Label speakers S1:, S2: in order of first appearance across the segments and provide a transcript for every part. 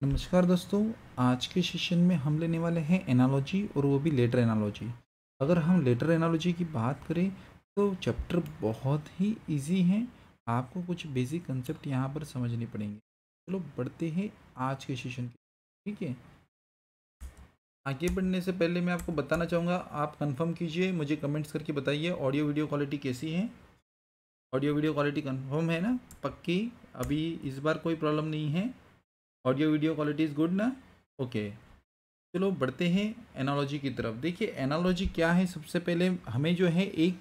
S1: नमस्कार दोस्तों। आज के सेशन में हम लेने वाले हैं एनालॉजी और वो भी लेटर एनालॉजी। अगर हम लेटर एनालॉजी की बात करें तो चैप्टर बहुत ही इजी है। आपको कुछ बेसिक कंसेप्ट यहाँ पर समझने पड़ेंगे। चलो बढ़ते हैं आज के सेशन के। ठीक है, आगे बढ़ने से पहले मैं आपको बताना चाहूँगा, आप कंफर्म कीजिए, मुझे कमेंट्स करके बताइए ऑडियो वीडियो क्वालिटी कैसी है। ऑडियो वीडियो क्वालिटी कंफर्म है ना, पक्की? अभी इस बार कोई प्रॉब्लम नहीं है? Audio video quality is good ना? ओके, चलो बढ़ते हैं एनालॉजी की तरफ। देखिए एनालॉजी क्या है, सबसे पहले हमें जो है एक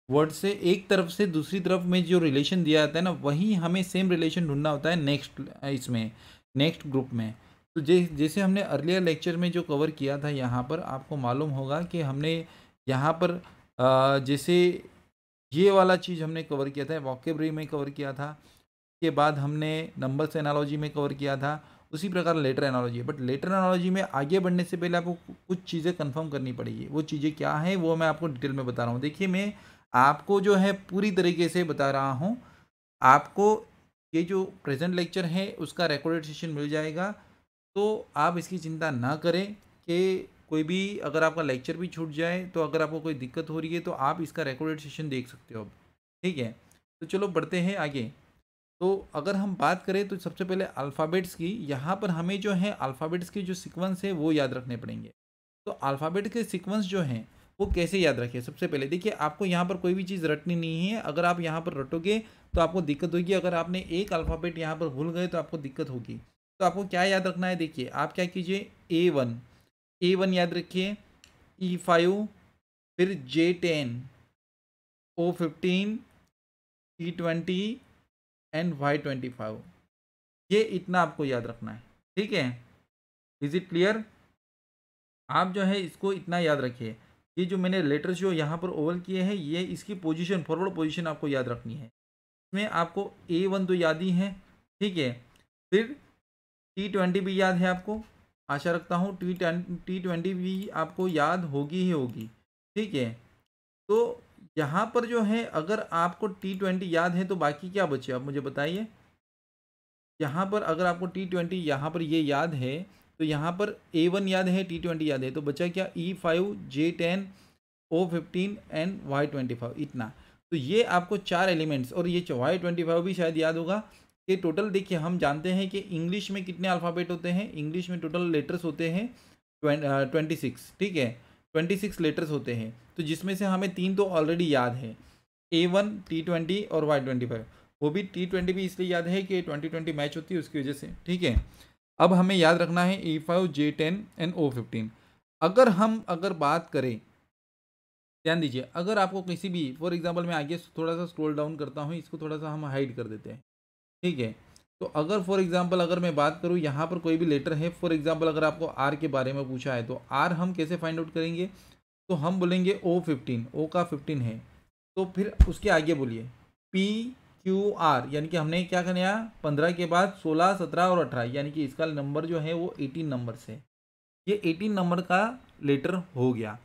S1: वर्ड से एक तरफ से दूसरी तरफ में जो रिलेशन दिया जाता है ना, वही हमें सेम रिलेशन ढूंढना होता है नेक्स्ट इसमें नेक्स्ट ग्रुप में। तो जैसे हमने अर्लियर लेक्चर में जो कवर किया था, यहाँ पर आपको मालूम होगा कि हमने यहाँ पर जैसे ये वाला चीज़ हमने कवर किया था, वोकेबलरी में कवर किया था, के बाद हमने नंबर्स एनालॉजी में कवर किया था। उसी प्रकार लेटर एनालॉजी है, बट लेटर एनालॉजी में आगे बढ़ने से पहले आपको कुछ चीज़ें कंफर्म करनी पड़ेगी। वो चीज़ें क्या हैं वो मैं आपको डिटेल में बता रहा हूँ। देखिए मैं आपको जो है पूरी तरीके से बता रहा हूँ। आपको ये जो प्रेजेंट लेक्चर है उसका रिकॉर्डेड सेशन मिल जाएगा, तो आप इसकी चिंता ना करें कि कोई भी अगर आपका लेक्चर भी छूट जाए, तो अगर आपको कोई दिक्कत हो रही है तो आप इसका रिकॉर्डेड सेशन देख सकते हो अब। ठीक है, तो चलो बढ़ते हैं आगे। तो अगर हम बात करें तो सबसे पहले अल्फ़ाबेट्स की, यहाँ पर हमें जो है अल्फ़ाबेट्स के जो सीक्वेंस है वो याद रखने पड़ेंगे। तो अल्फ़ाबेट के सीक्वेंस जो हैं वो कैसे याद रखें? सबसे पहले देखिए, आपको यहाँ पर कोई भी चीज़ रटनी नहीं है। अगर आप यहाँ पर रटोगे तो आपको दिक्कत होगी। अगर आपने एक अल्फ़ाबेट यहाँ पर भूल गए तो आपको दिक्कत होगी। तो आपको क्या याद रखना है? देखिए आप क्या कीजिए, ए वन याद रखिए, E5, फिर J10, O15, T20 and Y25। ये इतना आपको याद रखना है। ठीक है, इज इट क्लियर? आप जो है इसको इतना याद रखिए। ये जो मैंने लेटर्स जो यहाँ पर ओवल किए हैं, ये इसकी पोजीशन, फॉरवर्ड पोजीशन आपको याद रखनी है। इसमें आपको A1 तो याद ही है। ठीक है, फिर T20 भी याद है आपको, आशा रखता हूँ T20 भी आपको याद होगी ही होगी। ठीक है, तो यहाँ पर जो है अगर आपको T20 याद है तो बाकी क्या बचे आप मुझे बताइए। यहाँ पर अगर आपको T20 यहाँ पर ये याद है, तो यहाँ पर A1 याद है, T20 याद है, तो बचा क्या? E5, J10, O15 and Y25, इतना। तो ये आपको चार एलिमेंट्स, और ये Y25 भी शायद याद होगा। कि टोटल देखिए हम जानते हैं कि इंग्लिश में कितने अल्फ़ाबेट होते हैं, इंग्लिश में टोटल लेटर्स होते हैं 26। ठीक है, 26 लेटर्स होते हैं, तो जिसमें से हमें तीन तो ऑलरेडी याद है, A1, T20 और Y25। वो भी T20 भी इसलिए याद है कि 2020 मैच होती है उसकी वजह से। ठीक है, अब हमें याद रखना है E5, J10 एंड O15। अगर बात करें, ध्यान दीजिए, अगर आपको किसी भी, फॉर एग्जांपल मैं आगे थोड़ा सा स्क्रॉल डाउन करता हूँ, इसको थोड़ा सा हम हाइड कर देते हैं। ठीक है, तो अगर फॉर एग्जांपल अगर मैं बात करूँ यहाँ पर कोई भी लेटर है, फॉर एग्जांपल अगर आपको आर के बारे में पूछा है, तो आर हम कैसे फाइंड आउट करेंगे? तो हम बोलेंगे O15, ओ का 15 है, तो फिर उसके आगे बोलिए PQR, यानी कि हमने क्या करना, 15 के बाद 16, 17 और 18, यानी कि इसका नंबर जो है वो 18 नंबर से, ये 18 नंबर का लेटर हो गया।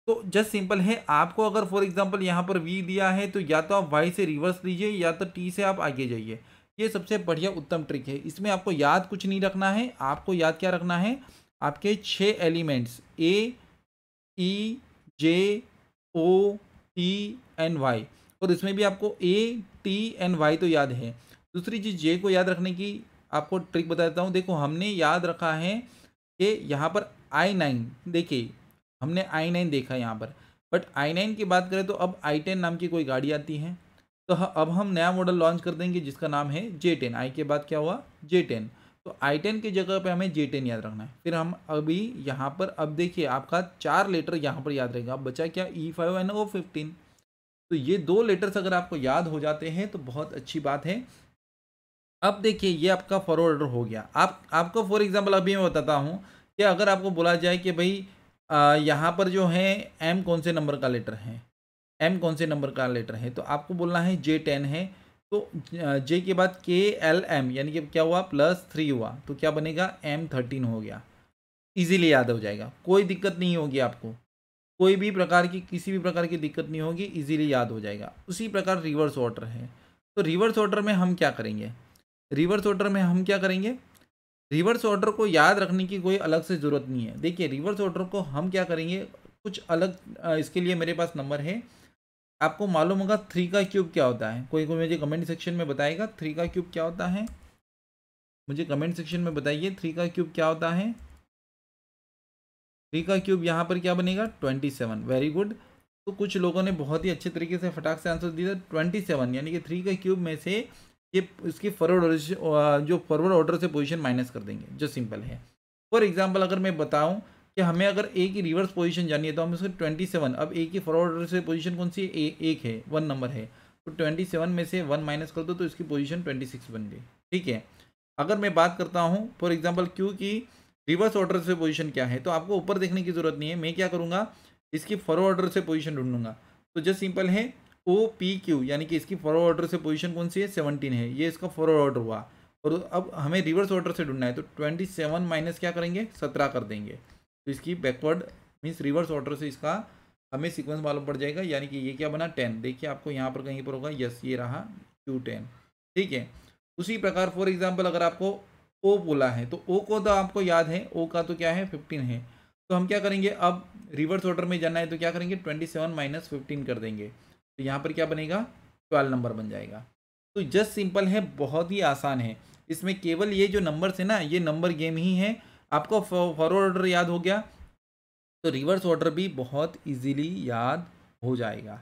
S1: तो जस्ट सिंपल है, आपको अगर फॉर एग्जांपल यहाँ पर वी दिया है तो या तो आप वाई से रिवर्स लीजिए या तो टी से आप आगे जाइए। ये सबसे बढ़िया उत्तम ट्रिक है। इसमें आपको याद कुछ नहीं रखना है, आपको याद क्या रखना है? आपके 6 elements A, E, J, O, T and Y, और इसमें भी आपको ए, टी एंड वाई तो याद है। दूसरी चीज़ जे को याद रखने की आपको ट्रिक बता देता हूँ। देखो हमने याद रखा है कि यहाँ पर I9, देखिए हमने I9 देखा यहाँ पर, बट I9 की बात करें तो अब I10 नाम की कोई गाड़ी आती है, तो अब हम नया मॉडल लॉन्च कर देंगे जिसका नाम है J10। आई के बाद क्या हुआ? J10। तो I10 की जगह पे हमें J10 याद रखना है। फिर हम अभी यहाँ पर, अब देखिए आपका 4 लेटर यहाँ पर याद रहेगा। अब बचा क्या? E5 and O15। तो ये 2 लेटर्स अगर आपको याद हो जाते हैं तो बहुत अच्छी बात है। अब देखिए ये आपका फॉरवर्ड ऑर्डर हो गया। आपको फॉर एग्जांपल अभी मैं बताता हूँ कि अगर आपको बोला जाए कि भाई यहाँ पर जो है M कौन से नंबर का लेटर है, M कौन से नंबर का लेटर है, तो आपको बोलना है J10 है। तो J के बाद KLM, यानी कि क्या हुआ? +3 हुआ, तो क्या बनेगा? M13 हो गया। इजीली याद हो जाएगा, कोई दिक्कत नहीं होगी आपको, कोई भी प्रकार की, किसी भी प्रकार की दिक्कत नहीं होगी, इजीली याद हो जाएगा। उसी प्रकार रिवर्स ऑर्डर है। तो रिवर्स ऑर्डर में हम क्या करेंगे? रिवर्स ऑर्डर को याद रखने की कोई अलग से ज़रूरत नहीं है। देखिए रिवर्स ऑर्डर को हम क्या करेंगे, कुछ अलग इसके लिए मेरे पास नंबर है। आपको मालूम होगा 3 का क्यूब क्या होता है? कोई कोई मुझे कमेंट सेक्शन में बताएगा 3 का क्यूब क्या होता है? मुझे कमेंट सेक्शन में बताइए 3 का क्यूब क्या होता है? 3 का क्यूब यहाँ पर क्या बनेगा? 27। Very good. तो कुछ लोगों ने बहुत ही अच्छे तरीके से फटाक से आंसर दिया 27, यानी कि 3 का क्यूब में से ये इसकी फॉरवर्ड ऑर्डर जो फॉरवर्ड ऑर्डर से पोजीशन माइनस कर देंगे, जो सिंपल है। फॉर एग्जांपल अगर मैं बताऊं कि हमें अगर ए की रिवर्स पोजीशन जानी है तो हम उसको 27, अब ए की फॉरवर्ड ऑर्डर से पोजीशन कौन सी है? एक है, 1 नंबर है, तो 27 में से 1 माइनस कर दो तो इसकी पोजीशन 26 बन गई। ठीक है। अगर मैं बात करता हूँ फॉर एग्जाम्पल क्यू की रिवर्स ऑर्डर से पोजीशन क्या है, तो आपको ऊपर देखने की जरूरत नहीं है। मैं क्या करूँगा, इसकी फॉरवर्ड ऑर्डर से पोजीशन ढूंढूंगा। तो जस्ट सिंपल है ओ पी क्यू, यानी कि इसकी फॉरवर्ड ऑर्डर से पोजीशन कौन सी है? 17 है, ये इसका फॉरवर्ड ऑर्डर हुआ। और अब हमें रिवर्स ऑर्डर से ढूंढना है, तो 27 माइनस क्या करेंगे? 17 कर देंगे। तो इसकी बैकवर्ड मीन्स रिवर्स ऑर्डर से इसका हमें सीक्वेंस मालूम पड़ जाएगा, यानी कि ये क्या बना? 10। देखिए आपको यहाँ पर कहीं पर होगा, यस ये रहा Q10। ठीक है। उसी प्रकार फॉर एग्जाम्पल अगर आपको ओ बोला है, तो ओ को तो आपको याद है, ओ का तो क्या है? 15 है। तो हम क्या करेंगे, अब रिवर्स ऑर्डर में जाना है तो क्या करेंगे? 27 माइनस 15 कर देंगे, तो यहाँ पर क्या बनेगा? 12 नंबर बन जाएगा। तो जस्ट सिंपल है, बहुत ही आसान है। इसमें केवल ये जो नंबर्स है ना, ये नंबर गेम ही है। आपको फॉरवर्ड ऑर्डर याद हो गया तो रिवर्स ऑर्डर भी बहुत इजीली याद हो जाएगा।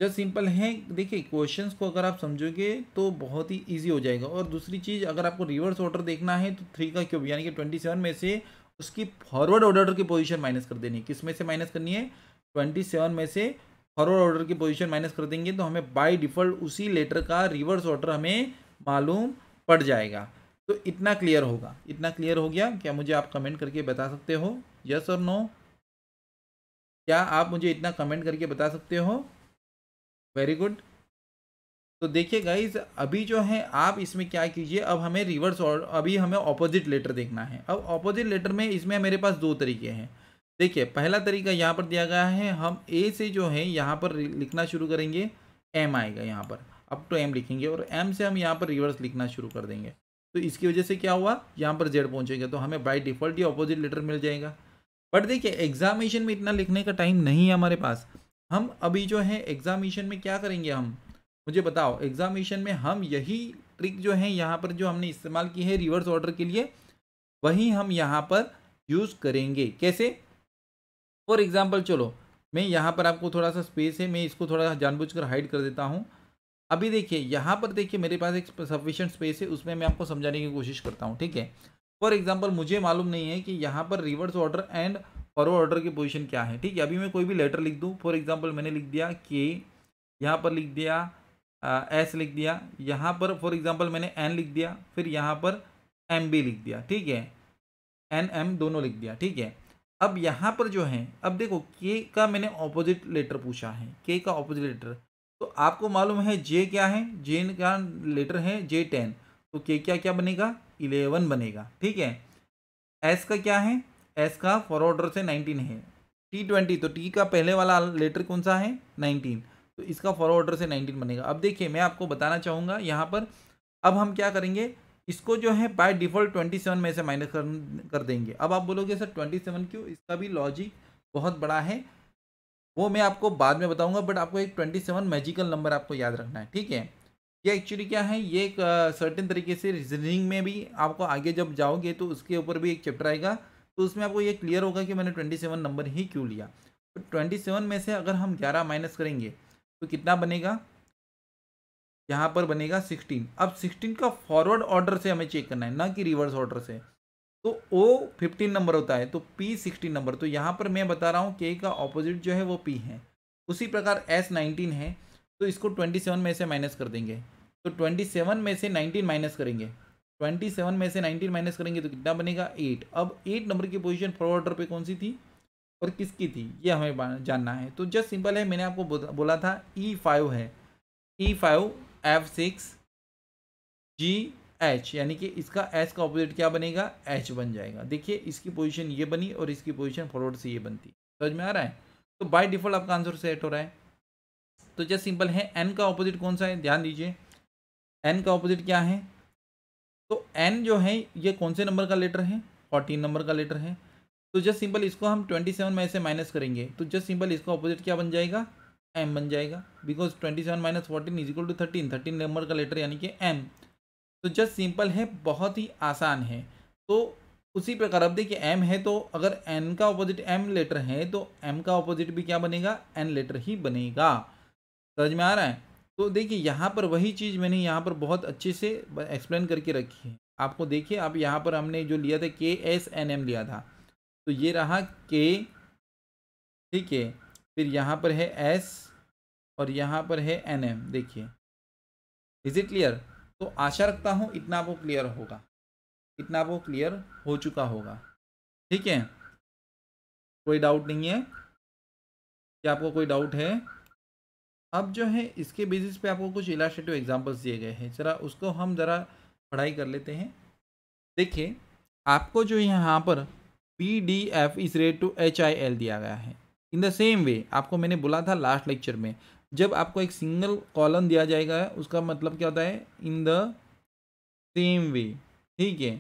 S1: जस्ट सिंपल है। देखिए क्वेश्चंस को अगर आप समझोगे तो बहुत ही इजी हो जाएगा। और दूसरी चीज़, अगर आपको रिवर्स ऑर्डर देखना है तो 3 का क्यूब यानी कि 27 में से उसकी फॉरवर्ड ऑर्डर की पोजीशन माइनस कर देनी है। किस में से माइनस करनी है? 27 में से फॉरवर्ड ऑर्डर की पोजीशन माइनस कर देंगे तो हमें बाय डिफ़ॉल्ट उसी लेटर का रिवर्स ऑर्डर हमें मालूम पड़ जाएगा। तो इतना क्लियर होगा। इतना क्लियर हो गया क्या? मुझे आप कमेंट करके बता सकते हो, यस और नो? क्या आप मुझे इतना कमेंट करके बता सकते हो? Very good. तो देखिए गाइज, अभी जो है आप इसमें क्या कीजिए, अब हमें रिवर्स और अभी हमें ऑपोजिट लेटर देखना है। अब ऑपोजिट लेटर में इसमें मेरे पास दो तरीके हैं। देखिए पहला तरीका यहाँ पर दिया गया है, हम ए से जो है यहाँ पर लिखना शुरू करेंगे, एम आएगा यहाँ पर, अप टू एम लिखेंगे और एम से हम यहाँ पर रिवर्स लिखना शुरू कर देंगे। तो इसकी वजह से क्या हुआ, यहाँ पर जेड पहुँचेगा तो हमें बाई डिफ़ॉल्ट ये ऑपोजिट लेटर मिल जाएगा। बट देखिए एग्जामिनेशन में इतना लिखने का टाइम नहीं है हमारे पास। हम अभी जो है एग्जामिनेशन में क्या करेंगे, हम मुझे बताओ, एग्जामिनेशन में हम यही ट्रिक जो है यहाँ पर जो हमने इस्तेमाल की है रिवर्स ऑर्डर के लिए, वही हम यहाँ पर यूज़ करेंगे। कैसे? फॉर एग्जाम्पल चलो मैं यहाँ पर, आपको थोड़ा सा स्पेस है, मैं इसको थोड़ा जानबूझकर हाइड कर देता हूँ। अभी देखिए यहाँ पर देखिए मेरे पास एक सफिशिएंट स्पेस है, उसमें मैं आपको समझाने की कोशिश करता हूँ। ठीक है। फॉर एग्जाम्पल मुझे मालूम नहीं है कि यहाँ पर reverse order and forward order की पोजीशन क्या है। ठीक है। अभी मैं कोई भी लेटर लिख दूँ, फॉर एग्जाम्पल मैंने लिख दिया के, यहाँ पर लिख दिया एस लिख दिया, यहाँ पर फॉर एग्जाम्पल मैंने एन लिख दिया, फिर यहाँ पर एम बी लिख दिया। ठीक है। एन एम दोनों लिख दिया। ठीक है। अब यहाँ पर जो है, अब देखो के का मैंने ऑपोजिट लेटर पूछा है, के का ऑपोजिट लेटर, तो आपको मालूम है जे क्या है, जे का लेटर है J10, तो के क्या क्या बनेगा? 11 बनेगा। ठीक है। एस का क्या है? एस का फॉरवर्ड ऑर्डर से 19 है। T20, तो टी का पहले वाला लेटर कौन सा है? 19, तो इसका फॉरवर्ड ऑर्डर से 19 बनेगा। अब देखिए मैं आपको बताना चाहूँगा यहाँ पर, अब हम क्या करेंगे, इसको जो है बाय डिफ़ॉल्ट 27 में से माइनस कर देंगे। अब आप बोलोगे सर 27 क्यों? इसका भी लॉजिक बहुत बड़ा है, वो मैं आपको बाद में बताऊंगा। बट आपको एक 27 मैजिकल नंबर आपको याद रखना है। ठीक है। ये एक्चुअली क्या है, ये एक सर्टेन तरीके से रीजनिंग में भी आपको आगे जब जाओगे तो उसके ऊपर भी एक चैप्टर आएगा, तो उसमें आपको ये क्लियर होगा कि मैंने 27 नंबर ही क्यों लिया। तो 27 में से अगर हम 11 माइनस करेंगे तो कितना बनेगा? यहाँ पर बनेगा 16। अब 16 का फॉरवर्ड ऑर्डर से हमें चेक करना है, ना कि रिवर्स ऑर्डर से। तो O 15 नंबर होता है, तो P 16 नंबर। तो यहाँ पर मैं बता रहा हूँ K का ऑपोजिट जो है वो P है। उसी प्रकार S 19 है, तो इसको 27 में से माइनस कर देंगे। तो 27 में से 19 माइनस करेंगे, 27 में से 19 माइनस करेंगे तो कितना बनेगा? 8। अब 8 नंबर की पोजीशन फॉरवर्ड ऑर्डर पे कौन सी थी और किसकी थी, ये हमें जानना है। तो जस्ट सिंपल है, मैंने आपको बोला था E5 है, E5 F6 GH, यानी कि इसका एच का ऑपोजिट क्या बनेगा? एच बन जाएगा। देखिए इसकी पोजीशन ये बनी और इसकी पोजीशन फॉरवर्ड से ये बनती। समझ में आ रहा है? तो बाय डिफॉल्ट आपका आंसर सेट हो रहा है। तो जस्ट सिंपल है, एन का ऑपोजिट कौन सा है? ध्यान दीजिए, एन का ऑपोजिट क्या है? तो एन जो है ये कौन से नंबर का लेटर है, 14 नंबर का लेटर है। तो जस्ट सिंपल इसको हम 27 में से माइनस करेंगे तो जस्ट सिंपल इसका ऑपोजिट क्या बन जाएगा, एम बन जाएगा, because 27 minus 14 is equal to 13 number का लेटर यानी कि एम। तो जस्ट सिंपल है, बहुत ही आसान है। तो उसी प्रकार अब देखिए एम है तो अगर एन का ऑपोजिट एम लेटर है तो एम का ऑपोजिट भी क्या बनेगा, एन लेटर ही बनेगा। समझ में आ रहा है। तो देखिए यहाँ पर वही चीज़ मैंने यहाँ पर बहुत अच्छे से एक्सप्लेन करके रखी है आपको। देखिए आप यहाँ पर हमने जो लिया था के एस एन एम लिया था, तो ये रहा के, ठीक है, फिर यहाँ पर है एस और यहाँ पर है एन एम। देखिए इज इट क्लियर। तो आशा रखता हूँ इतना आपको क्लियर होगा, इतना आपको क्लियर हो चुका होगा, ठीक है। कोई डाउट नहीं है, क्या आपको कोई डाउट है। अब जो है इसके बेसिस पे आपको कुछ इलास्ट्रेटिव एग्जांपल्स दिए गए हैं, जरा उसको हम ज़रा पढ़ाई कर लेते हैं। देखिए आपको जो यहाँ पर P D F is rate to H I L दिया गया है। इन द सेम वे आपको मैंने बोला था लास्ट लेक्चर में, जब आपको एक सिंगल कॉलम दिया जाएगा उसका मतलब क्या होता है, इन द सेम वे, ठीक है,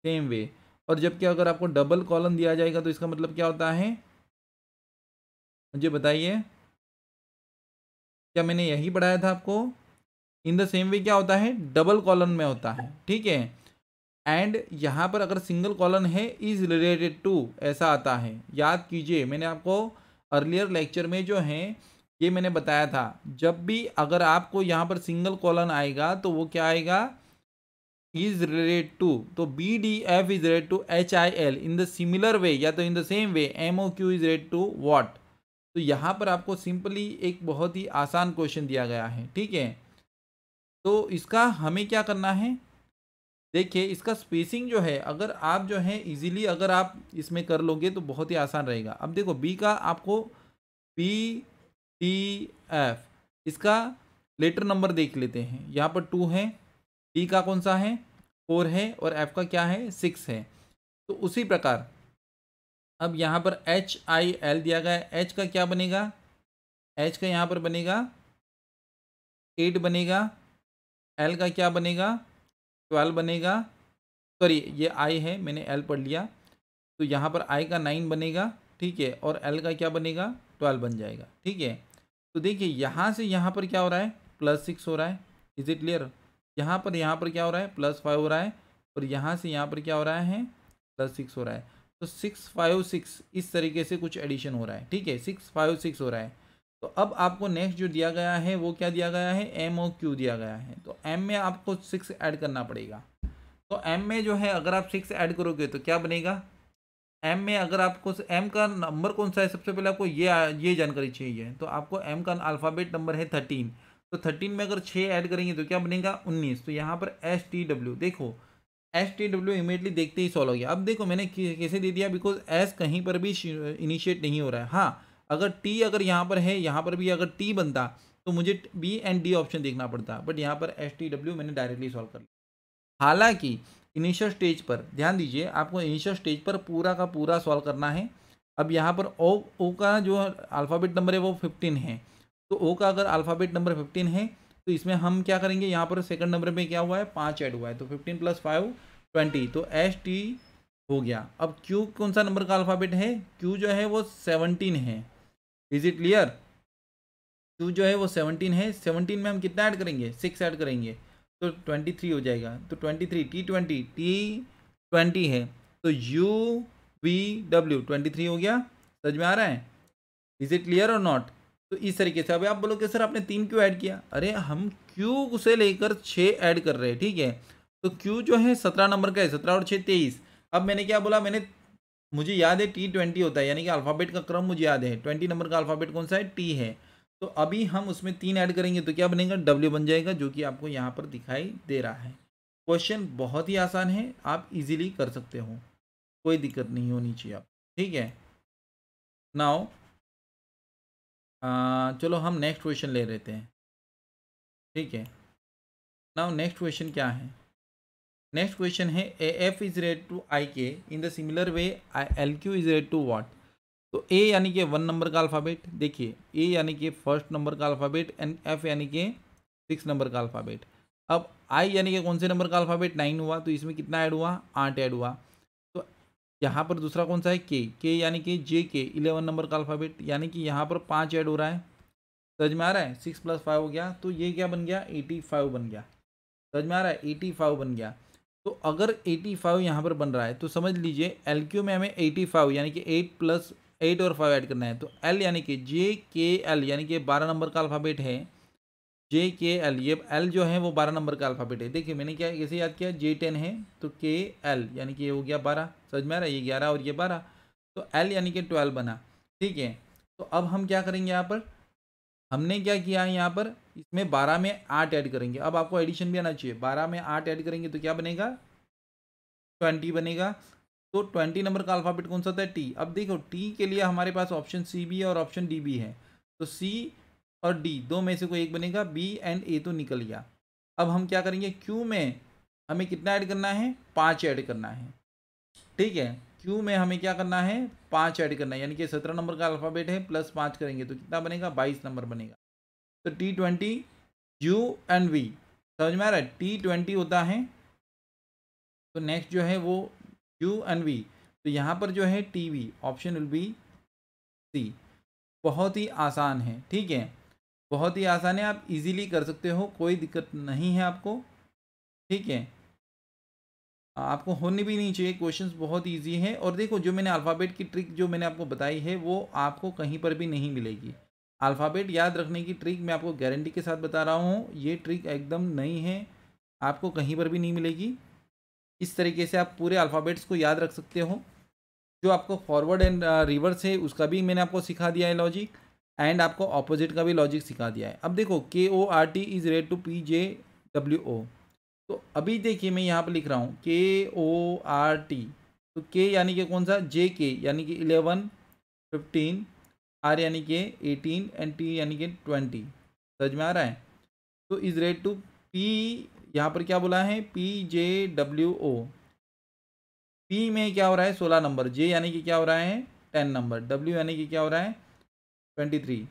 S1: सेम वे। और जबकि अगर आपको डबल कॉलम दिया जाएगा तो इसका मतलब क्या होता है, मुझे बताइए। क्या मैंने यही पढ़ाया था आपको। इन द सेम वे क्या होता है, डबल कॉलन में होता है, ठीक है। एंड यहाँ पर अगर सिंगल कॉलन है इज रिलेटेड टू ऐसा आता है। याद कीजिए मैंने आपको अर्लियर लेक्चर में जो है ये मैंने बताया था, जब भी अगर आपको यहाँ पर सिंगल कॉलन आएगा तो वो क्या आएगा, इज रिलेटेड टू। तो B D F is related to H I L in the similar way या तो in the same way M O Q is related to what. तो यहाँ पर आपको सिंपली एक बहुत ही आसान क्वेश्चन दिया गया है, ठीक है। तो इसका हमें क्या करना है, देखिए इसका स्पेसिंग जो है अगर आप जो है इजीली अगर आप इसमें कर लोगे तो बहुत ही आसान रहेगा। अब देखो बी का आपको पी टी एफ इसका लेटर नंबर देख लेते हैं। यहाँ पर 2 है, डी का कौन सा है 4 है और एफ का क्या है 6 है। तो उसी प्रकार अब यहाँ पर एच आई एल दिया गया है, एच का क्या बनेगा, एच का यहाँ पर बनेगा 8 बनेगा, एल का क्या बनेगा 12 बनेगा, सॉरी ये आई है मैंने एल पढ़ लिया, तो यहाँ पर आई का 9 बनेगा, ठीक है, और एल का क्या बनेगा 12 बन जाएगा, ठीक है। तो देखिए यहाँ से यहाँ पर क्या हो रहा है +6 हो रहा है, इज इट क्लियर। यहाँ पर क्या हो रहा है +5 हो रहा है और यहाँ से यहाँ पर क्या हो रहा है +6 हो रहा है। तो 6 5 6 इस तरीके से कुछ एडिशन हो रहा है, ठीक है, 6 5 6 हो रहा है। तो अब आपको नेक्स्ट जो दिया गया है वो क्या दिया गया है, एम ओ क्यू दिया गया है। तो एम में आपको 6 ऐड करना पड़ेगा। तो एम में जो है अगर आप 6 ऐड करोगे तो क्या बनेगा, एम में अगर आपको एम का नंबर कौन सा है, सबसे पहले आपको ये जानकारी चाहिए। तो आपको एम का अल्फ़ाबेट नंबर है 13, तो 13 में अगर 6 ऐड करेंगे तो क्या बनेगा 19। तो यहाँ पर एस टी डब्ल्यू, देखो एस टी डब्ल्यू इमीडिएटली देखते ही सॉल्व हो गया। अब देखो मैंने कैसे दे दिया, बिकॉज एस कहीं पर भी इनिशिएट नहीं हो रहा है। हाँ अगर टी अगर यहाँ पर है, यहाँ पर भी अगर टी बनता तो मुझे बी एंड डी ऑप्शन देखना पड़ता, बट यहाँ पर एस टी डब्ल्यू मैंने डायरेक्टली सॉल्व कर लिया। हालांकि इनिशियल स्टेज पर ध्यान दीजिए, आपको इनिशियल स्टेज पर पूरा का पूरा सॉल्व करना है। अब यहाँ पर ओ का जो अल्फ़ाबेट नंबर है वो 15 है, तो ओ का अगर अल्फ़ाबेट नंबर 15 है तो इसमें हम क्या करेंगे, यहाँ पर सेकंड नंबर में क्या हुआ है 5 ऐड हुआ है, तो 15 + 5 20, तो एस टी हो गया। अब क्यू कौन सा नंबर का अल्फ़ाबेट है, क्यू जो है वो 17 है, इज इट क्लियर। क्यू जो है वो 17 है, 17 में हम कितना ऐड करेंगे 6 ऐड करेंगे तो 23 हो जाएगा। तो 23 T20 है, तो U V W 23 हो गया। समझ में आ रहा है, इज इट क्लियर और नॉट। तो इस तरीके से अब आप बोलोगे सर आपने 3 क्यों ऐड किया, अरे हम Q से लेकर 6 ऐड कर रहे हैं, ठीक है। तो Q जो है 17 नंबर का है, 17 और 6 23। अब मैंने क्या बोला, मुझे याद है T20 होता है, यानी कि अल्फ़ाबेट का क्रम मुझे याद है, 20 नंबर का अल्फ़ाबेट कौन सा है T है। तो अभी हम उसमें 3 ऐड करेंगे तो क्या बनेगा W बन जाएगा, जो कि आपको यहाँ पर दिखाई दे रहा है। क्वेश्चन बहुत ही आसान है, आप इजीली कर सकते हो, कोई दिक्कत नहीं होनी चाहिए आप, ठीक है। नाउ चलो हम नेक्स्ट क्वेश्चन ले लेते हैं, ठीक है। नाउ नेक्स्ट क्वेश्चन क्या है, नेक्स्ट क्वेश्चन है A F is rate to I K in the similar way L Q is rate to what. तो ए यानी कि 1 नंबर का अल्फ़ाबेट, देखिए ए यानी कि फर्स्ट नंबर का अल्फ़ाबेट एंड एफ यानी कि 6 नंबर का अल्फ़ाबेट। अब आई यानी कि कौन से नंबर का अल्फ़ाबेट 9 हुआ, तो इसमें कितना ऐड हुआ, 8 ऐड हुआ। तो यहाँ पर दूसरा कौन सा है, के यानी कि जे के 11 नंबर का अल्फ़ाबेट, यानी कि यहाँ पर 5 ऐड हो रहा है। समझ में आ रहा है, 6 + 5 हो गया, तो ये क्या बन गया, 85 बन गया। समझ में आ रहा है, 85 बन गया। तो अगर 85 यहाँ पर बन रहा है तो समझ लीजिए एल क्यू में हमें 85 यानी कि 8 + 8 और 5 ऐड करना है। तो एल यानी कि जे के एल यानी कि 12 नंबर का अल्फ़ाबेट है। जे के एल, ये एल जो है वो 12 नंबर का अल्फ़ाबेट है। देखिए मैंने क्या कैसे याद किया, जे 10 है तो के एल यानी कि ये हो गया 12। समझ में आ रहा है, ये 11 और ये 12, तो एल यानी कि 12 बना। ठीक है, तो अब हम क्या करेंगे, यहाँ पर हमने क्या किया है, यहाँ पर इसमें 12 में 8 ऐड करेंगे। अब आपको एडिशन भी आना चाहिए, 12 में 8 ऐड करेंगे तो क्या बनेगा, 20 बनेगा। तो 20 नंबर का अल्फ़ाबेट कौन सा होता है, टी। अब देखो टी के लिए हमारे पास ऑप्शन सी भी है और ऑप्शन डी भी है। तो सी और डी दो में से कोई एक बनेगा, बी एंड ए तो निकल गया। अब हम क्या करेंगे, क्यू में हमें कितना ऐड करना है, 5 ऐड करना है। ठीक है, क्यू में हमें क्या करना है, 5 ऐड करना है, यानी कि 17 नंबर का अल्फ़ाबेट है, प्लस 5 करेंगे तो कितना बनेगा, 22 नंबर बनेगा। तो T20 यू एंड वी, समझ में आ रहा है, T20 होता है, तो नेक्स्ट जो है वो यू एंड वी, तो यहाँ पर जो है T V, option will be C. बहुत ही आसान है, ठीक है, बहुत ही आसान है, आप इजीली कर सकते हो, कोई दिक्कत नहीं है आपको। ठीक है, आपको होनी भी नहीं चाहिए, क्वेश्चंस बहुत इजी हैं। और देखो जो मैंने अल्फ़ाबेट की ट्रिक जो मैंने आपको बताई है वो आपको कहीं पर भी नहीं मिलेगी। अल्फ़ाबेट याद रखने की ट्रिक मैं आपको गारंटी के साथ बता रहा हूँ, ये ट्रिक एकदम नई है, आपको कहीं पर भी नहीं मिलेगी। इस तरीके से आप पूरे अल्फ़ाबेट्स को याद रख सकते हो। जो आपको फॉरवर्ड एंड रिवर्स है उसका भी मैंने आपको सिखा दिया है लॉजिक, एंड आपको ऑपोजिट का भी लॉजिक सिखा दिया है। अब देखो KORT is rate to PJWO, तो अभी देखिए मैं यहाँ पर लिख रहा हूँ KORT, तो के यानी कि कौन सा, JK यानी कि 11, 15, R यानी कि 18 एंड T यानी कि 20। समझ में आ रहा है, तो इज रेट टू P, यहाँ पर क्या बोला है, PJWO। पी में क्या हो रहा है, 16 नंबर, जे यानी कि क्या हो रहा है, 10 नंबर, डब्ल्यू यानी कि क्या हो रहा है, 23।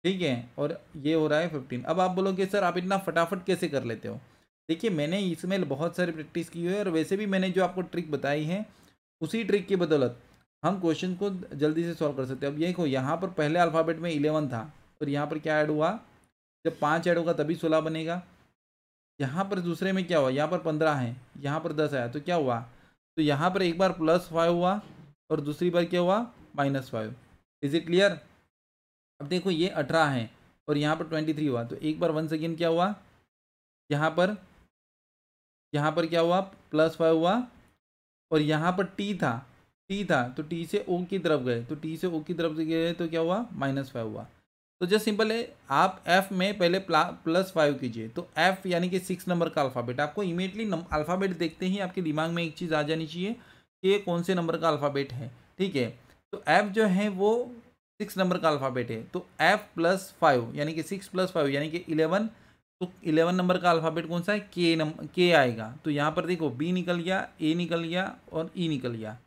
S1: ठीक है, और ये हो रहा है 15। अब आप बोलोगे सर आप इतना फटाफट कैसे कर लेते हो। देखिए मैंने इसमें बहुत सारी प्रैक्टिस की हुई है, और वैसे भी मैंने जो आपको ट्रिक बताई है उसी ट्रिक की बदौलत हम क्वेश्चन को जल्दी से सॉल्व कर सकते हैं। अब ये देखो यहाँ पर पहले अल्फ़ाबेट में 11 था, और यहाँ पर क्या ऐड हुआ, जब 5 ऐड होगा तभी 16 बनेगा। यहाँ पर दूसरे में क्या हुआ, यहाँ पर 15 है, यहाँ पर 10 आया, तो क्या हुआ, तो यहाँ पर एक बार +5 हुआ और दूसरी बार क्या हुआ, -5। Is it clear. अब देखो ये 18 है और यहाँ पर 23 हुआ, तो एक बार वन सेकेंड क्या हुआ, यहाँ पर क्या हुआ, +5 हुआ, और यहाँ पर टी था तो टी से ओ की तरफ गए, तो टी से ओ की तरफ से गए तो क्या हुआ, -5 हुआ। तो जस्ट सिंपल है, आप एफ में पहले +5 कीजिए, तो एफ यानी कि 6 नंबर का अल्फ़ाबेट, आपको इमीडिएटली अल्फ़ाबेट देखते ही आपके दिमाग में एक चीज़ आ जानी चाहिए कि ये कौन से नंबर का अल्फ़ाबेट है। ठीक है, तो एफ जो है वो 6 नंबर का अल्फ़ाबेट है, तो एफ +5 यानी कि 6 + 5 यानी कि 11, तो 11 नंबर का अल्फ़ाबेट कौन सा है, के आएगा। तो यहाँ पर देखो बी निकल गया, ए निकल गया और ई निकल गया,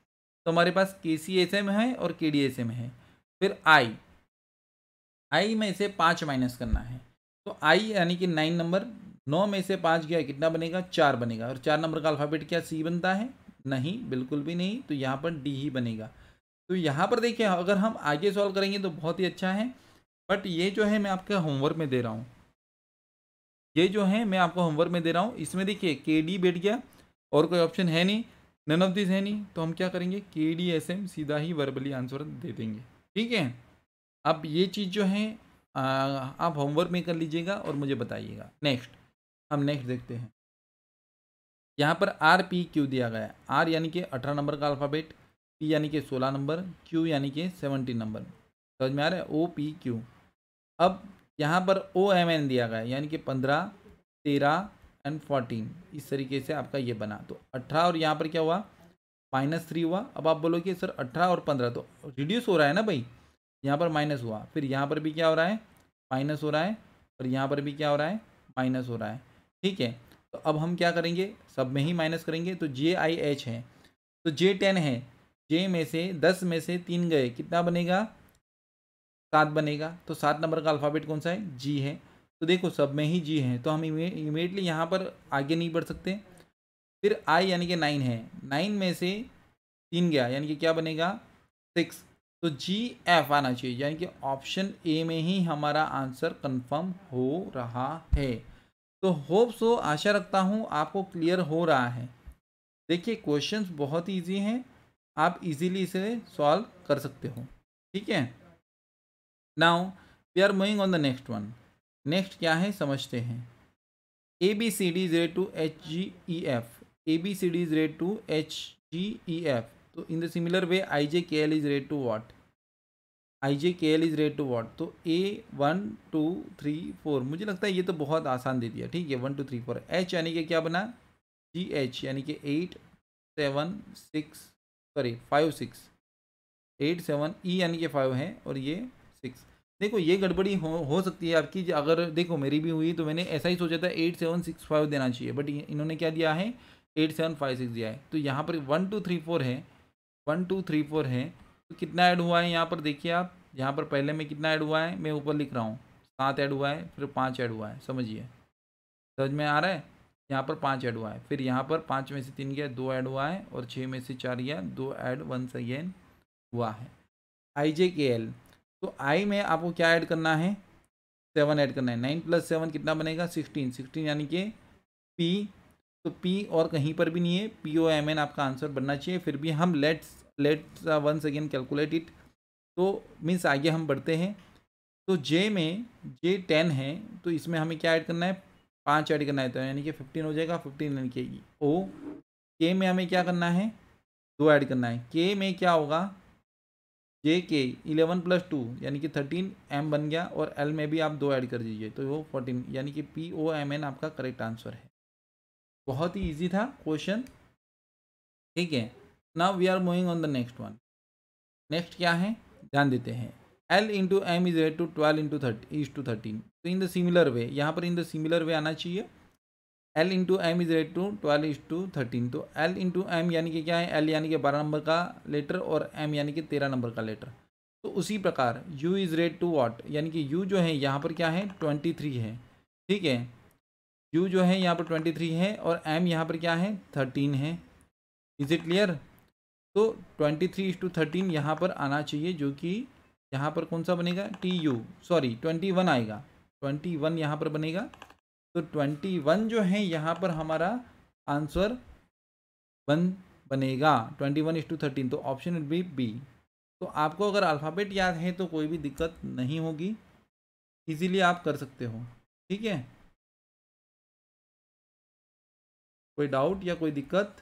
S1: तो हमारे पास KCSM है और KDSM है। फिर आई में से 5 माइनस करना है, तो आई यानी कि 9 नंबर, 9 में से 5 गया कितना बनेगा, 4 बनेगा। और 4 नंबर का अल्फ़ाबेट क्या सी बनता है, नहीं, बिल्कुल भी नहीं, तो यहाँ पर डी ही बनेगा। तो यहाँ पर देखिए अगर हम आगे सॉल्व करेंगे तो बहुत ही अच्छा है, बट ये जो है मैं आपके होमवर्क में दे रहा हूँ, ये जो है मैं आपको होमवर्क में दे रहा हूँ, इसमें देखिए KD बैठ गया और कोई ऑप्शन है नहीं, नन ऑफ दिस है नहीं, तो हम क्या करेंगे, KDSM सीधा ही वर्बली आंसर दे देंगे। ठीक है, अब ये चीज़ जो है आप होमवर्क में कर लीजिएगा और मुझे बताइएगा। हम नेक्स्ट देखते हैं। यहाँ पर RPQ दिया गया है, R यानी कि 18 नंबर का अल्फ़ाबेट, P यानी कि 16 नंबर, Q यानी कि 17 नंबर। समझ में आ रहा है, OPQ। अब यहाँ पर OMN दिया गया है, यानी कि 15, 13 एंड 14, इस तरीके से आपका ये बना। तो 18 और यहाँ पर क्या हुआ, -3 हुआ। अब आप बोलोगे सर 18 और 15 तो रिड्यूस हो रहा है ना भाई, यहाँ पर माइनस हुआ, फिर यहाँ पर भी क्या हो रहा है, माइनस हो रहा है, और यहाँ पर भी क्या हो रहा है, माइनस हो रहा है। ठीक है, तो अब हम क्या करेंगे, सब में ही माइनस करेंगे, तो JIH है, तो J10 है, J में से 10 में से 3 गए, कितना बनेगा, 7 बनेगा। तो 7 नंबर का अल्फ़ाबेट कौन सा है, G है। तो देखो सब में ही जी है, तो हम इमीडिएटली यहाँ पर आगे नहीं बढ़ सकते। फिर आई यानी कि 9 है, 9 में से 3 गया यानी कि क्या बनेगा 6। तो जी एफ आना चाहिए, यानी कि ऑप्शन ए में ही हमारा आंसर कंफर्म हो रहा है। तो होप सो, आशा रखता हूँ आपको क्लियर हो रहा है। देखिए क्वेश्चंस बहुत इजी हैं, आप इजीली इसे सॉल्व कर सकते हो। ठीक है, now we are moving on the next one. Next क्या है समझते हैं। A B C D is rate to H G E F, A B C D is rate to H G E F, तो in the similar way I J K L is rate to what, I J K L is rate to what. तो A 1 2 3 4, मुझे लगता है ये तो बहुत आसान दे दिया। ठीक है, 1 2 3 4, एच यानी कि क्या बना जी एच यानी कि 8 7 6 सॉरी 5 6, 8 7, ई यानी कि 5 है और ये 6। देखो ये गड़बड़ी हो सकती है आपकी, अगर देखो मेरी भी हुई तो मैंने ऐसा ही सोचा था 8 7 6 5 देना चाहिए, बट इन्होंने क्या दिया है 8 7 5 6 दिया है। तो यहाँ पर 1 2 3 4 है, 1 2 3 4 है, तो कितना ऐड हुआ है यहाँ पर देखिए आप, यहाँ पर पहले में कितना ऐड हुआ है मैं ऊपर लिख रहा हूँ, 7 ऐड हुआ है, फिर 5 ऐड हुआ है, समझिए समझ में आ रहा है। यहाँ पर 5 ऐड हुआ है, फिर यहाँ पर 5 में से 3 गया, 2 ऐड हुआ है, और 6 में से 4 गया, 2 ऐड वंस अगेन हुआ है। आई जे के एल, तो आई में आपको क्या ऐड करना है 7 ऐड करना है, 9 + 7 कितना बनेगा 16, 16 यानी कि पी, तो पी और कहीं पर भी नहीं है, पी ओ एम एन आपका आंसर बनना चाहिए। फिर भी हम let's once again calculate it, तो मीन्स आगे हम बढ़ते हैं। तो जे में जे 10 है, तो इसमें हमें क्या ऐड करना है 5 ऐड करना है, तो यानी कि 15 हो जाएगा, 15 यानी कि ओ। के में हमें क्या करना है 2 ऐड करना है, के में क्या होगा जे के 11 + 2 यानी कि 13, एम बन गया, और एल में भी आप 2 ऐड कर दीजिए तो वो 14, यानी कि पी ओ एम एन आपका करेक्ट आंसर है। बहुत ही इजी था क्वेश्चन। ठीक है, now we are moving on the next one. Next क्या है ध्यान देते हैं। L into M is rate to 12 into 13, तो इन द सिमिलर वे, यहाँ पर इन द सिमिलर वे आना चाहिए। L into M is rate to 12:13, तो L इंटू एम यानी कि क्या है, L यानी कि 12 नंबर का लेटर और M यानी कि 13 नंबर का लेटर। तो उसी प्रकार U is rate to what, यानी कि U जो है यहाँ पर क्या है 23 है। ठीक है, U जो है यहाँ पर 23 है, और M यहाँ पर क्या है 13 है। Is it clear. तो 23:13 यहाँ पर आना चाहिए, जो कि यहाँ पर कौन सा बनेगा सॉरी 21 आएगा, 21 यहाँ पर बनेगा। तो 21 जो है यहाँ पर हमारा आंसर बनेगा 21:13, तो ऑप्शन विल बी बी। तो आपको अगर अल्फ़ाबेट याद है तो कोई भी दिक्कत नहीं होगी, इजीली आप कर सकते हो। ठीक है, कोई डाउट या कोई दिक्कत।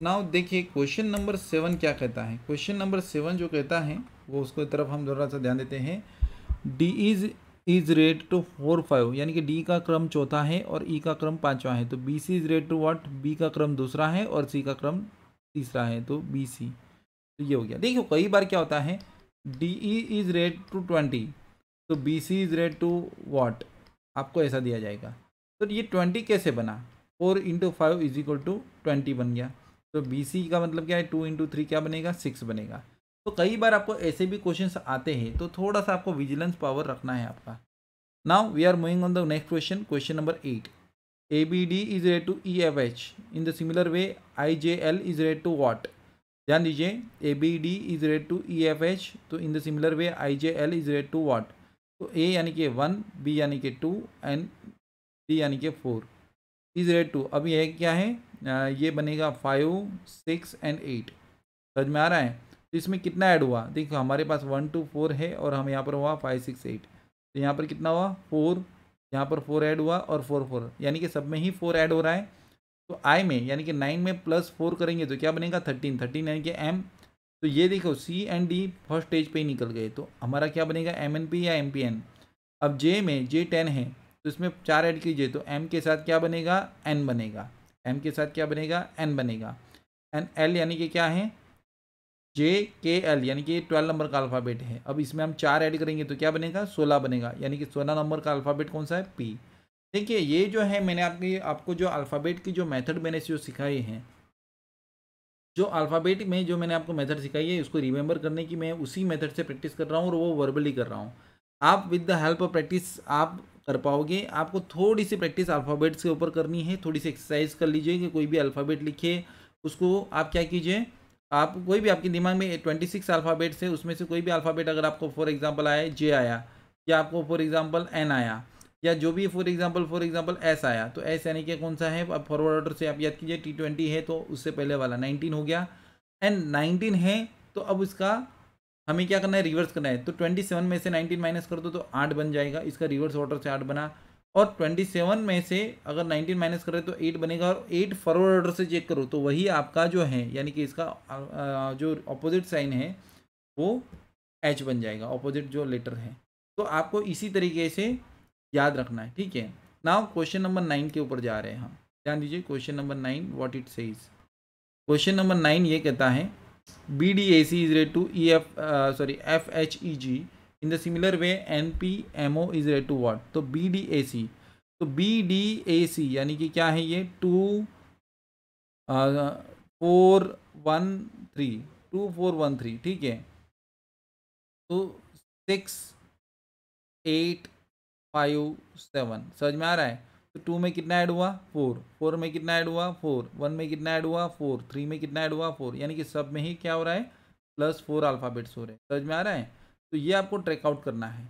S1: नाउ देखिए क्वेश्चन नंबर 7 क्या कहता है। क्वेश्चन नंबर 7 जो कहता है वो उसको तरफ हम थोड़ा सा ध्यान देते हैं। डी इज रेट टू 4 5, यानी कि डी का क्रम चौथा है और ई का क्रम पांचवा है। तो B C is rate to what, B का क्रम दूसरा है और सी का क्रम तीसरा है, तो बी सी। तो ये हो गया। देखियो कई बार क्या होता है D E is rate to 20, तो B C is rate to what, आपको ऐसा दिया जाएगा। तो ये 20 कैसे बना, 4 × 5 = 20 बन गया। तो बी सी का मतलब क्या है 2 × 3 क्या बनेगा 6 बनेगा। तो कई बार आपको ऐसे भी क्वेश्चंस आते हैं, तो थोड़ा सा आपको विजिलेंस पावर रखना है आपका। Now we are moving on the next question, question number 8। A B D is rate to E F H, in the similar way I J L is rate to what. ध्यान दीजिए, A B D is rate to E F H, तो in the similar way I J L is rate to what. तो A यानी कि 1, B यानी कि 2 and D यानी कि 4 इज रेट टू। अब ये क्या है, ये बनेगा 5 6 एंड 8। समझ में आ रहा है। तो इसमें कितना ऐड हुआ, देखो हमारे पास 1 2 4 है, और हम यहाँ पर हुआ 5 6 8, तो यहाँ पर कितना हुआ 4, यहाँ पर 4 ऐड हुआ और 4 4, यानी कि सब में ही 4 ऐड हो रहा है। तो आई में यानी कि 9 में +4 करेंगे तो क्या बनेगा 13, 13 यानी कि एम। तो ये देखो सी एंड डी फर्स्ट स्टेज पे ही निकल गए, तो हमारा क्या बनेगा एम एन पी या एम पी एन। अब जे में जे 10 है, तो इसमें 4 ऐड कीजिए, तो एम के साथ क्या बनेगा एन बनेगा, एम के साथ क्या बनेगा एन बनेगा। एन एल यानी कि क्या है जे के एल, यानी कि 12 नंबर का अल्फ़ाबेट है। अब इसमें हम 4 ऐड करेंगे तो क्या बनेगा 16 बनेगा, यानी कि 16 नंबर का अल्फ़ाबेट कौन सा है पी। देखिए ये जो है मैंने आपको जो अल्फ़ाबेट की जो मेथड मैंने जो सिखाई है, जो अल्फ़ाबेट में जो मैंने आपको मेथड सिखाई है, उसको रिमेंबर करने की मैं उसी मेथड से प्रैक्टिस कर रहा हूँ और वो वर्बली कर रहा हूँ। आप with the help of practice आप कर पाओगे। आपको थोड़ी सी प्रैक्टिस अल्फ़ाबेट्स के ऊपर करनी है, थोड़ी सी एक्सरसाइज कर लीजिए कि कोई भी अल्फ़ाबेट लिखे, उसको आप क्या कीजिए, आप कोई भी आपके दिमाग में 26 अल्फ़ाबेट्स है, उसमें से कोई भी अल्फ़ाबेट अगर आपको फॉर एग्जांपल आया जे आया, या आपको फॉर एग्जांपल एन आया, या जो भी फॉर एग्जांपल एस आया, तो एस यानी कि कौन सा है, अब फॉरवर्ड ऑर्डर से आप याद कीजिए, T20 है तो उससे पहले वाला 19 हो गया, एंड 19 है तो अब इसका हमें क्या करना है, रिवर्स करना है। तो 27 में से 19 माइनस कर दो तो 8 बन जाएगा, इसका रिवर्स ऑर्डर से 8 बना। और 27 में से अगर 19 माइनस करें तो 8 बनेगा, और 8 फॉरवर्ड ऑर्डर से चेक करो तो वही आपका जो है, यानी कि इसका जो अपोजिट साइन है वो एच बन जाएगा, अपोजिट जो लेटर है। तो आपको इसी तरीके से याद रखना है, ठीक है। नाउ क्वेश्चन नंबर 9 के ऊपर जा रहे हैं हम, ध्यान दीजिए। Question number 9 what it says, question number 9 ये कहता है BDAC is related to FHEG in the similar way NPMO is related to what? तो BDAC, तो BDAC यानी कि क्या है ये 2413, ठीक है। तो 6857 समझ में आ रहा है। तो 2 में कितना ऐड हुआ 4, 4 में कितना ऐड हुआ 4, 1 में कितना ऐड हुआ 4, 3 में कितना ऐड हुआ 4, यानी कि सब में ही क्या हो रहा है +4 अल्फ़ाबेट्स हो रहे हैं। समझ में आ रहा है। तो ये आपको ट्रैक आउट करना है।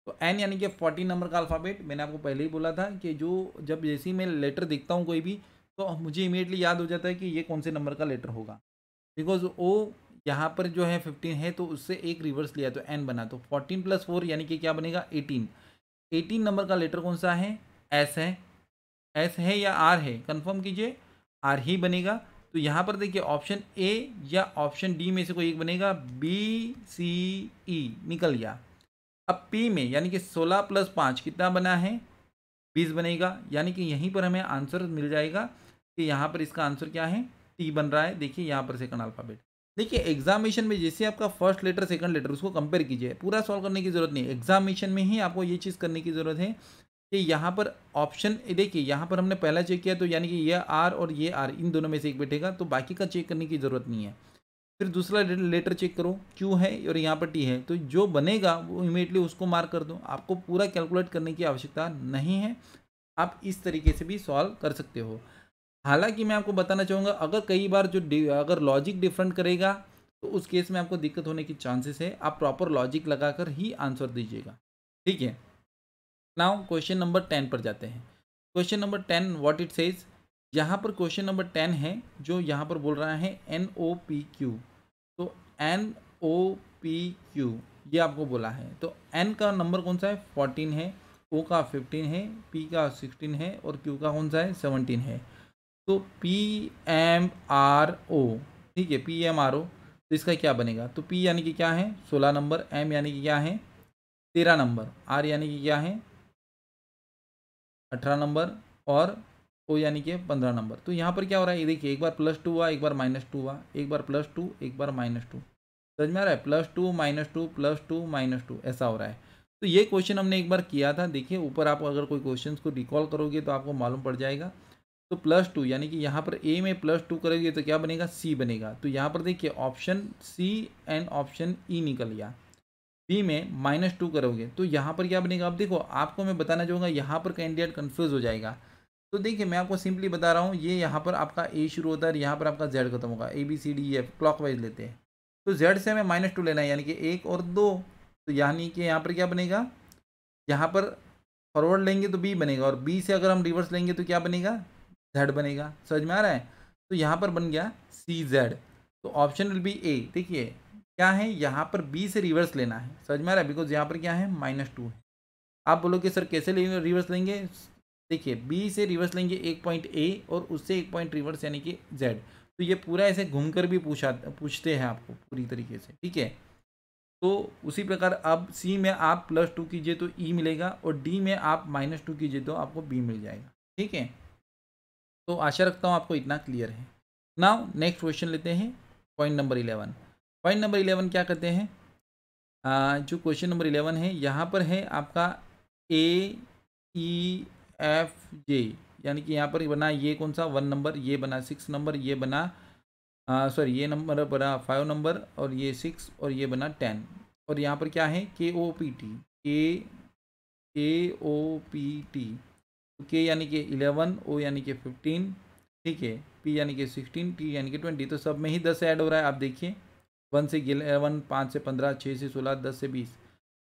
S1: तो एन यानी कि 14 नंबर का अल्फ़ाबेट, मैंने आपको पहले ही बोला था कि जो जब जैसे ही मैं लेटर देखता हूँ कोई भी, तो मुझे इमीडिएटली याद हो जाता है कि ये कौन से नंबर का लेटर होगा, बिकॉज वो यहाँ पर जो है 15 है तो उससे एक रिवर्स लिया तो एन बना। तो 14 + 4 यानी कि क्या बनेगा 18। 18 नंबर का लेटर कौन सा है, एस है। एस है या आर है, कंफर्म कीजिए, आर ही बनेगा। तो यहाँ पर देखिए ऑप्शन ए या ऑप्शन डी में से कोई एक बनेगा, BCE निकल गया। अब पी में यानी कि 16 + 5 कितना बना है 20 बनेगा, यानी कि यहीं पर हमें आंसर मिल जाएगा कि यहाँ पर इसका आंसर क्या है टी बन रहा है। देखिए यहाँ पर सेकंड अल्फ़ाबेट, देखिए एग्जामिनेशन में जैसे आपका फर्स्ट लेटर सेकंड लेटर उसको कंपेयर कीजिए, पूरा सॉल्व करने की जरूरत नहीं है। एग्जामिनेशन में ही आपको ये चीज़ करने की जरूरत है कि यहाँ पर ऑप्शन देखिए, यहाँ पर हमने पहला चेक किया तो यानी कि ये आर और ये आर इन दोनों में से एक बैठेगा, तो बाकी का चेक करने की ज़रूरत नहीं है। फिर दूसरा लेटर चेक करो, क्यू है और यहाँ पर टी है, तो जो बनेगा वो इमीडिएटली उसको मार्क कर दो। आपको पूरा कैलकुलेट करने की आवश्यकता नहीं है, आप इस तरीके से भी सॉल्व कर सकते हो। हालांकि मैं आपको बताना चाहूँगा, अगर कई बार अगर लॉजिक डिफरेंट करेगा तो उस केस में आपको दिक्कत होने की चांसेस है। आप प्रॉपर लॉजिक लगाकर ही आंसर दीजिएगा, ठीक है। नाउ क्वेश्चन नंबर 10 पर जाते हैं। Question number 10 what it says, यहाँ पर क्वेश्चन नंबर 10 है जो यहाँ पर बोल रहा है NOPQ। तो NOPQ ये आपको बोला है, तो N का नंबर कौन सा है 14 है, O का 15 है, P का 16 है और Q का कौन सा है 17 है। तो PMRO, ठीक है, PMRO, तो इसका क्या बनेगा, तो P यानी कि क्या है 16 नंबर, M यानी कि क्या है 13 नंबर, R यानी कि क्या है 18 नंबर और O यानी कि 15 नंबर। तो यहाँ पर क्या हो रहा है, ये देखिए एक बार +2 हुआ, एक बार -2 हुआ, एक बार +2 एक बार -2, समझ में आ रहा है, +2 -2 +2 -2 ऐसा हो रहा है। तो ये क्वेश्चन हमने एक बार किया था, देखिए ऊपर आप अगर कोई क्वेश्चन को रिकॉल करोगे तो आपको मालूम पड़ जाएगा। तो +2 यानी कि यहाँ पर ए में +2 करोगे तो क्या बनेगा सी बनेगा। तो यहाँ पर देखिए option C and option E निकल गया। बी में -2 करोगे तो यहाँ पर क्या बनेगा। अब देखो आपको मैं बताना चाहूँगा, यहाँ पर कैंडिडेट कन्फ्यूज़ हो जाएगा। तो देखिए मैं आपको सिंपली बता रहा हूँ, ये यहाँ पर आपका ए शुरू होता है और यहाँ पर आपका जेड खत्म होगा, ABCDEF क्लॉकवाइज लेते हैं। तो जेड से हमें -2 लेना है यानी कि 1 और 2। तो यानी कि यहाँ पर क्या बनेगा, यहाँ पर फॉरवर्ड लेंगे तो बी बनेगा और बी से अगर हम रिवर्स लेंगे तो क्या बनेगा जेड बनेगा। समझ में आ रहा है। तो यहाँ पर बन गया CZ। तो ऑप्शन विल बी ए। देखिए क्या है, यहाँ पर बी से रिवर्स लेना है, समझ में आ रहा है, बिकॉज यहाँ पर क्या है -2 है। आप बोलोगे सर कैसे रिवर्स लेंगे, देखिए बी से रिवर्स लेंगे 1 पॉइंट ए और उससे 1 पॉइंट रिवर्स यानी कि जेड। तो ये पूरा ऐसे घूमकर भी पूछते हैं आपको पूरी तरीके से, ठीक है। तो उसी प्रकार अब सी में आप +2 कीजिए तो ई मिलेगा और डी में आप -2 कीजिए तो आपको बी मिल जाएगा, ठीक है। तो आशा रखता हूँ आपको इतना क्लियर है। नाउ नेक्स्ट क्वेश्चन लेते हैं, पॉइंट नंबर 11। पॉइंट नंबर 11 क्या कहते हैं, जो क्वेश्चन नंबर 11 है यहाँ पर है आपका AEFJ, यानी कि यहाँ पर बना ये कौन सा 1 नंबर, ये बना 6 नंबर, ये बना सॉरी ये नंबर बना 5 नंबर और ये 6 और ये बना 10 और यहाँ पर क्या है KOPT। KOPT। के यानी कि 11, O यानी कि 15, ठीक है, P यानी कि 16, T यानी कि 20। तो सब में ही 10 ऐड हो रहा है। आप देखिए 1 से 11, 5 से 15, 6 से 16, 10 से 20।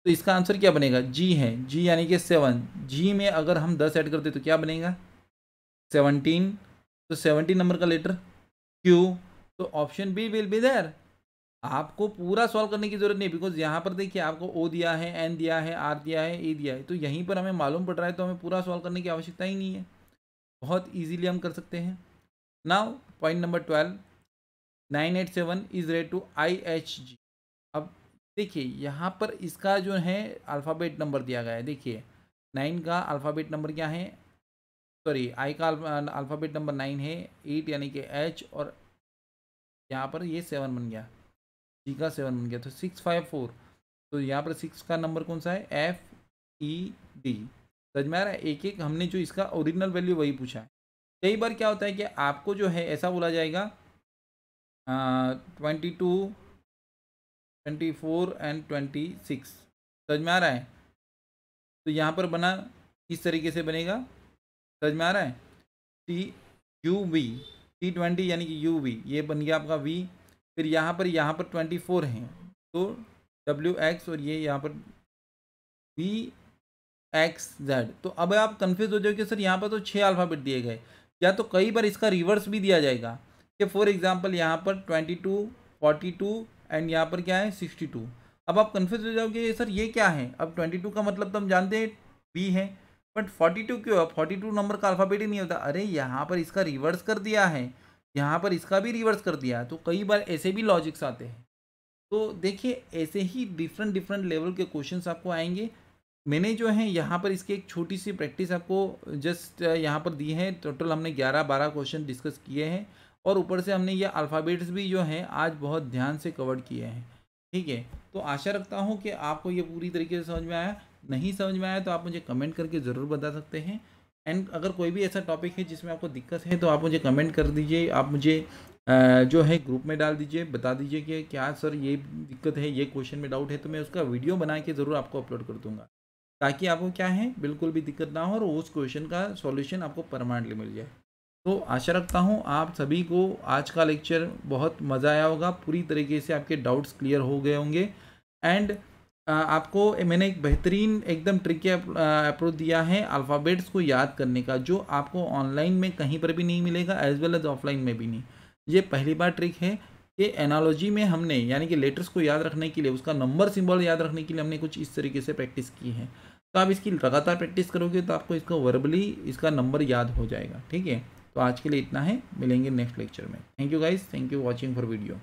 S1: तो इसका आंसर क्या बनेगा? जी है। जी यानी कि 7। जी में अगर हम 10 ऐड करते तो क्या बनेगा? 17। तो 17 नंबर का लेटर क्यू। तो option B will be there. आपको पूरा सॉल्व करने की जरूरत नहीं, बिकॉज यहाँ पर देखिए आपको ओ दिया है, एन दिया है, आर दिया है, ए दिया है। तो यहीं पर हमें मालूम पड़ रहा है, तो हमें पूरा सॉल्व करने की आवश्यकता ही नहीं है। बहुत इजीली हम कर सकते हैं। Now point number 12, 987 is rate to IHG। अब देखिए यहाँ पर इसका जो है अल्फ़ाबेट नंबर दिया गया है। देखिए 9 का अल्फ़ाबेट नंबर क्या है? सॉरी, आई का अल्फ़ाबेट नंबर 9 है, 8 यानी कि H, और यहाँ पर ये 7 बन गया, जी का 7 बन गया, तो 654। तो यहाँ पर 6 का नंबर कौन सा है? FED। समझ में आ रहा है? एक एक हमने जो इसका ओरिजिनल वैल्यू वही पूछा है। कई बार क्या होता है कि आपको जो है ऐसा बोला जाएगा 22, 24 एंड 26। समझ में आ रहा है? तो यहाँ पर बना इस तरीके से बनेगा। समझ में आ रहा है? TUV, T20 यानी कि UV, ये बन गया आपका V। फिर यहाँ पर 24 हैं, तो WX, और ये यहाँ पर VXZ। तो अब आप कंफ्यूज हो जाओगे सर यहाँ पर तो 6 अल्फ़ाबेट दिए गए, या तो कई बार इसका रिवर्स भी दिया जाएगा कि फॉर एग्जांपल यहाँ पर 22, 42 एंड यहाँ पर क्या है 62। अब आप कंफ्यूज हो जाओगे सर ये क्या है? अब 22 का मतलब तो हम जानते हैं बी है, बट 42 क्यों है? 42 नंबर का अल्फ़ाबेट ही नहीं होता। अरे यहाँ पर इसका रिवर्स कर दिया है, यहाँ पर इसका भी रिवर्स कर दिया है। तो कई बार ऐसे भी लॉजिक्स आते हैं। तो देखिए ऐसे ही डिफरेंट डिफरेंट लेवल के क्वेश्चंस आपको आएंगे। मैंने जो है यहाँ पर इसकी एक छोटी सी प्रैक्टिस आपको जस्ट यहाँ पर दी है। टोटल हमने 11-12 क्वेश्चन डिस्कस किए हैं, और ऊपर से हमने ये अल्फ़ाबेट्स भी जो हैं आज बहुत ध्यान से कवर किए हैं। ठीक है, तो आशा रखता हूँ कि आपको ये पूरी तरीके से समझ में आया। नहीं समझ में आया तो आप मुझे कमेंट करके ज़रूर बता सकते हैं। एंड अगर कोई भी ऐसा टॉपिक है जिसमें आपको दिक्कत है तो आप मुझे कमेंट कर दीजिए। आप मुझे जो है ग्रुप में डाल दीजिए, बता दीजिए कि क्या सर ये दिक्कत है, ये क्वेश्चन में डाउट है, तो मैं उसका वीडियो बना के ज़रूर आपको अपलोड कर दूँगा, ताकि आपको क्या है बिल्कुल भी दिक्कत ना हो और उस क्वेश्चन का सॉल्यूशन आपको परमानेंटली मिल जाए। तो आशा रखता हूँ आप सभी को आज का लेक्चर बहुत मज़ा आया होगा, पूरी तरीके से आपके डाउट्स क्लियर हो गए होंगे। एंड आपको मैंने एक बेहतरीन एकदम ट्रिकी अप्रोच दिया है अल्फ़ाबेट्स को याद करने का, जो आपको ऑनलाइन में कहीं पर भी नहीं मिलेगा, एज वेल एज ऑफलाइन में भी नहीं। ये पहली बार ट्रिक है कि एनालॉजी में हमने यानी कि लेटर्स को याद रखने के लिए, उसका नंबर सिंबल याद रखने के लिए हमने कुछ इस तरीके से प्रैक्टिस की है। तो आप इसकी लगातार प्रैक्टिस करोगे तो आपको इसका वर्बली इसका नंबर याद हो जाएगा। ठीक है, तो आज के लिए इतना है, मिलेंगे नेक्स्ट लेक्चर में। Thank you guys, thank you watching for video.